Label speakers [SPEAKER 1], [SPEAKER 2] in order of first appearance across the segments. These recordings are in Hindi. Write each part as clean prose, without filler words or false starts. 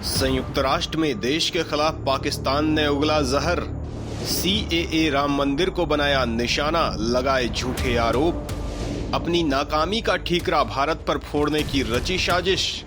[SPEAKER 1] संयुक्त राष्ट्र में देश के खिलाफ पाकिस्तान ने उगला जहर। सीएए राम मंदिर को बनाया निशाना, लगाए झूठे आरोप। अपनी नाकामी का ठीकरा भारत पर फोड़ने की रची साजिश।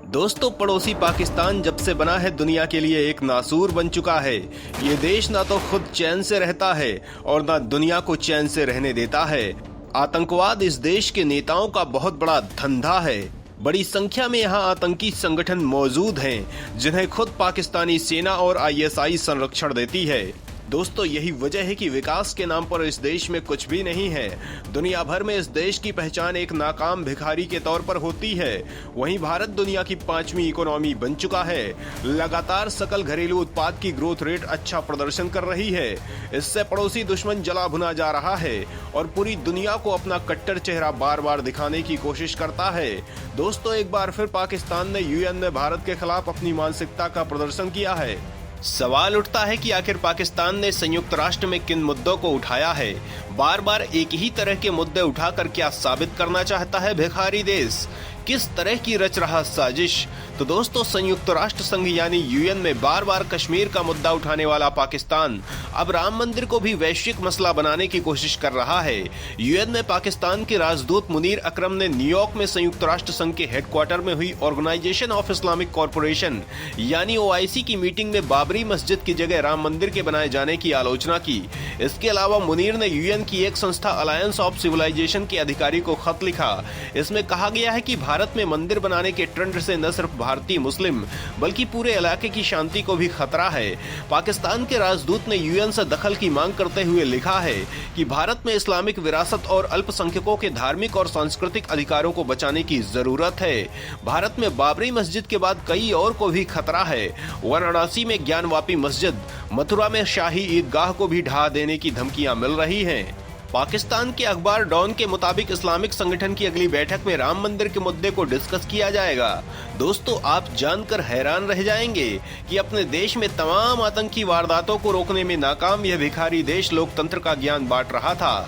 [SPEAKER 1] दोस्तों, पड़ोसी पाकिस्तान जब से बना है दुनिया के लिए एक नासूर बन चुका है। ये देश ना तो खुद चैन से रहता है और ना दुनिया को चैन से रहने देता है। आतंकवाद इस देश के नेताओं का बहुत बड़ा धंधा है। बड़ी संख्या में यहाँ आतंकी संगठन मौजूद हैं, जिन्हें खुद पाकिस्तानी सेना और आईएसआई संरक्षण देती है। दोस्तों, यही वजह है कि विकास के नाम पर इस देश में कुछ भी नहीं है। दुनिया भर में इस देश की पहचान एक नाकाम भिखारी के तौर पर होती है। वहीं भारत दुनिया की 5वीं इकोनॉमी बन चुका है। लगातार सकल घरेलू उत्पाद की ग्रोथ रेट अच्छा प्रदर्शन कर रही है। इससे पड़ोसी दुश्मन जला भुना जा रहा है और पूरी दुनिया को अपना कट्टर चेहरा बार बार दिखाने की कोशिश करता है। दोस्तों, एक बार फिर पाकिस्तान ने यूएन में भारत के खिलाफ अपनी मानसिकता का प्रदर्शन किया है। सवाल उठता है कि आखिर पाकिस्तान ने संयुक्त राष्ट्र में किन मुद्दों को उठाया है। बार बार एक ही तरह के मुद्दे उठाकर क्या साबित करना चाहता है भिखारी देश? किस तरह की रच रहा साजिश? तो दोस्तों, संयुक्त राष्ट्र संघ यानी यूएन में बार बार कश्मीर का मुद्दा उठाने वाला पाकिस्तान अब राम मंदिर को भी वैश्विक मसला बनाने की कोशिश कर रहा है। यूएन में पाकिस्तान के राजदूत मुनीर अकरम ने न्यूयॉर्क में संयुक्त राष्ट्र संघ के हेडक्वार्टर में हुई ऑर्गेनाइजेशन ऑफ इस्लामिक कॉरपोरेशन यानी ओआईसी की मीटिंग में बाबरी मस्जिद की जगह राम मंदिर के बनाए जाने की आलोचना की। इसके अलावा मुनीर ने यूएन की एक संस्था अलायंस ऑफ सिविलाइजेशन के अधिकारी को खत लिखा। इसमें कहा गया है कि भारत में मंदिर बनाने के ट्रेंड से न सिर्फ भारतीय मुस्लिम बल्कि पूरे इलाके की शांति को भी खतरा है। पाकिस्तान के राजदूत ने यूएन से दखल की मांग करते हुए लिखा है कि भारत में इस्लामिक विरासत और अल्पसंख्यकों के धार्मिक और सांस्कृतिक अधिकारों को बचाने की जरूरत है। भारत में बाबरी मस्जिद के बाद कई और को भी खतरा है। वाराणसी में ज्ञानवापी मस्जिद, मथुरा में शाही ईदगाह को भी ढहा देने की धमकियां मिल रही हैं। पाकिस्तान के अखबार डॉन के मुताबिक इस्लामिक संगठन की अगली बैठक में राम मंदिर के मुद्दे को डिस्कस किया जाएगा। दोस्तों, आप जानकर हैरान रह जाएंगे कि अपने देश में तमाम आतंकी वारदातों को रोकने में नाकाम यह भिखारी देश लोकतंत्र का ज्ञान बांट रहा था।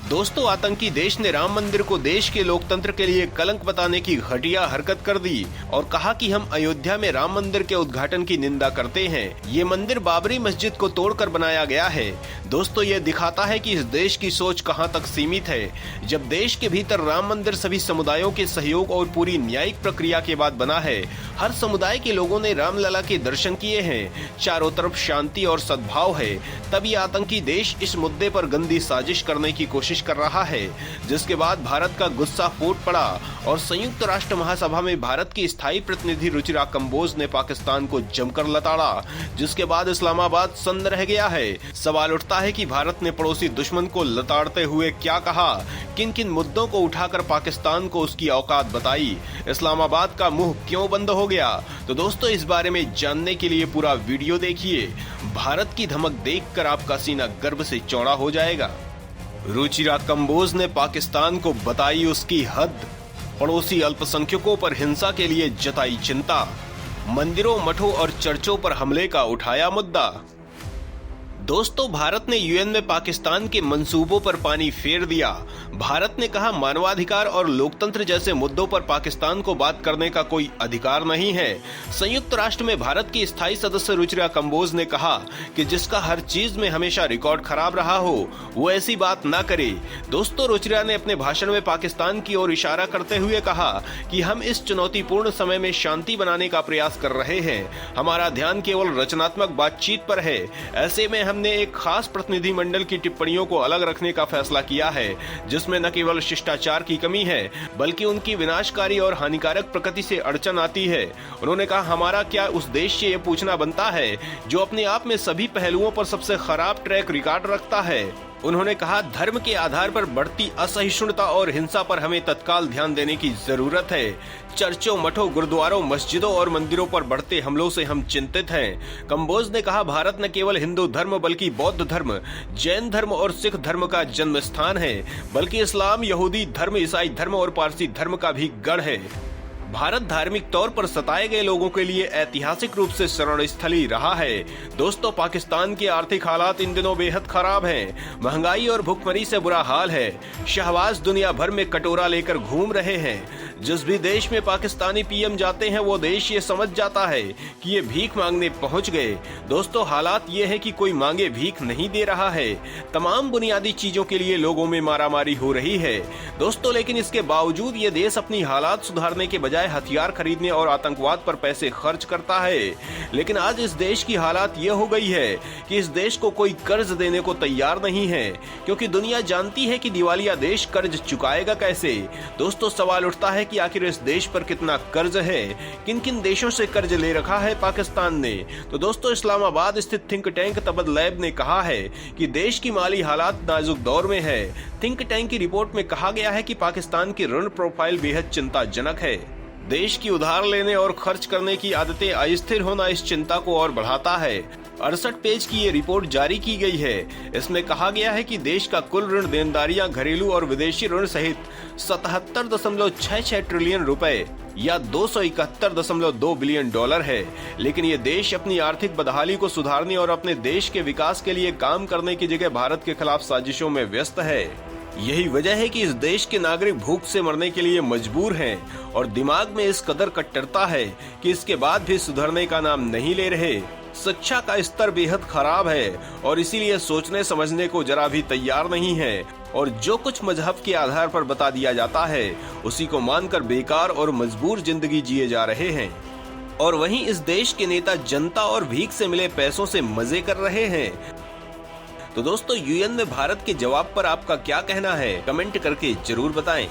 [SPEAKER 1] दोस्तों, आतंकी देश ने राम मंदिर को देश के लोकतंत्र के लिए कलंक बताने की घटिया हरकत कर दी और कहा कि हम अयोध्या में राम मंदिर के उद्घाटन की निंदा करते हैं। ये मंदिर बाबरी मस्जिद को तोड़कर बनाया गया है। दोस्तों, ये दिखाता है कि इस देश की सोच कहां तक सीमित है। जब देश के भीतर राम मंदिर सभी समुदायों के सहयोग और पूरी न्यायिक प्रक्रिया के बाद बना है, हर समुदाय के लोगों ने रामलला के दर्शन किए हैं, चारों तरफ शांति और सद्भाव है, तब ये आतंकी देश इस मुद्दे पर गंदी साजिश करने की कोशिश कर रहा है। जिसके बाद भारत का गुस्सा फूट पड़ा और संयुक्त राष्ट्र महासभा में भारत की स्थायी प्रतिनिधि रुचिरा कंबोज ने पाकिस्तान को जमकर लताड़ा, जिसके बाद इस्लामाबाद सन्न रह गया है। सवाल उठता है कि भारत ने पड़ोसी दुश्मन को लताड़ते हुए क्या कहा, किन किन मुद्दों को उठाकर पाकिस्तान को उसकी औकात बताई, इस्लामाबाद का मुंह क्यों बंद हो गया? तो दोस्तों, इस बारे में जानने के लिए पूरा वीडियो देखिए। भारत की धमक देखकर आपका सीना गर्व से चौड़ा हो जाएगा। रुचिरा कंबोज ने पाकिस्तान को बताई उसकी हद, पड़ोसी अल्पसंख्यकों पर हिंसा के लिए जताई चिंता, मंदिरों, मठों और चर्चों पर हमले का उठाया मुद्दा। दोस्तों, भारत ने यूएन में पाकिस्तान के मंसूबों पर पानी फेर दिया। भारत ने कहा मानवाधिकार और लोकतंत्र जैसे मुद्दों पर पाकिस्तान को बात करने का कोई अधिकार नहीं है। संयुक्त राष्ट्र में भारत की स्थायी सदस्य रुचिरा कंबोज ने कहा कि जिसका हर चीज में हमेशा रिकॉर्ड खराब रहा हो वो ऐसी बात ना करे। दोस्तों, रुचिरा ने अपने भाषण में पाकिस्तान की ओर इशारा करते हुए कहा कि हम इस चुनौतीपूर्ण समय में शांति बनाने का प्रयास कर रहे हैं। हमारा ध्यान केवल रचनात्मक बातचीत पर है। ऐसे में हमने एक खास प्रतिनिधिमंडल की टिप्पणियों को अलग रखने का फैसला किया है, जिसमें न केवल शिष्टाचार की कमी है बल्कि उनकी विनाशकारी और हानिकारक प्रकृति से अड़चन आती है। उन्होंने कहा, हमारा क्या उस देश से ये पूछना बनता है जो अपने आप में सभी पहलुओं पर सबसे खराब ट्रैक रिकॉर्ड रखता है। उन्होंने कहा, धर्म के आधार पर बढ़ती असहिष्णुता और हिंसा पर हमें तत्काल ध्यान देने की जरूरत है। चर्चों, मठों, गुरुद्वारों, मस्जिदों और मंदिरों पर बढ़ते हमलों से हम चिंतित हैं। कंबोज ने कहा, भारत न केवल हिंदू धर्म बल्कि बौद्ध धर्म, जैन धर्म और सिख धर्म का जन्म स्थान है, बल्कि इस्लाम, यहूदी धर्म, ईसाई धर्म और पारसी धर्म का भी गढ़ है। भारत धार्मिक तौर पर सताए गए लोगों के लिए ऐतिहासिक रूप से शरण स्थली रहा है। दोस्तों, पाकिस्तान के आर्थिक हालात इन दिनों बेहद खराब हैं। महंगाई और भुखमरी से बुरा हाल है। शहबाज दुनिया भर में कटोरा लेकर घूम रहे हैं। जिस भी देश में पाकिस्तानी पीएम जाते हैं वो देश ये समझ जाता है कि ये भीख मांगने पहुंच गए। दोस्तों, हालात ये है कि कोई मांगे भीख नहीं दे रहा है। तमाम बुनियादी चीजों के लिए लोगों में मारामारी हो रही है दोस्तों, लेकिन इसके बावजूद ये देश अपनी हालात सुधारने के बजाय हथियार खरीदने और आतंकवाद पर पैसे खर्च करता है। लेकिन आज इस देश की हालात ये हो गई है कि इस देश को कोई कर्ज देने को तैयार नहीं है, क्योंकि दुनिया जानती है कि दिवालिया देश कर्ज चुकाएगा कैसे। दोस्तों, सवाल उठता है कि आखिर इस देश पर कितना कर्ज है, किन किन देशों से कर्ज ले रखा है पाकिस्तान ने। तो दोस्तों, इस्लामाबाद स्थित थिंक टैंक तबद लैब ने कहा है कि देश की माली हालात नाजुक दौर में है। थिंक टैंक की रिपोर्ट में कहा गया है कि पाकिस्तान की ऋण प्रोफाइल बेहद चिंताजनक है। देश की उधार लेने और खर्च करने की आदतें अस्थिर होना इस चिंता को और बढ़ाता है। 68 पेज की ये रिपोर्ट जारी की गई है। इसमें कहा गया है कि देश का कुल ऋण देनदारियां घरेलू और विदेशी ऋण सहित 77.66 ट्रिलियन रुपए या 271.2 बिलियन डॉलर है। लेकिन ये देश अपनी आर्थिक बदहाली को सुधारने और अपने देश के विकास के लिए काम करने की जगह भारत के खिलाफ साजिशों में व्यस्त है। यही वजह है कि इस देश के नागरिक भूख से मरने के लिए मजबूर हैं और दिमाग में इस कदर कट्टरता है कि इसके बाद भी सुधरने का नाम नहीं ले रहे। शिक्षा का स्तर बेहद खराब है और इसीलिए सोचने समझने को जरा भी तैयार नहीं है और जो कुछ मजहब के आधार पर बता दिया जाता है उसी को मानकर बेकार और मजबूर जिंदगी जिए जा रहे हैं। और वहीं इस देश के नेता जनता और भीख से मिले पैसों से मजे कर रहे हैं। तो दोस्तों, यूएन में भारत के जवाब पर आपका क्या कहना है, कमेंट करके जरूर बताएं।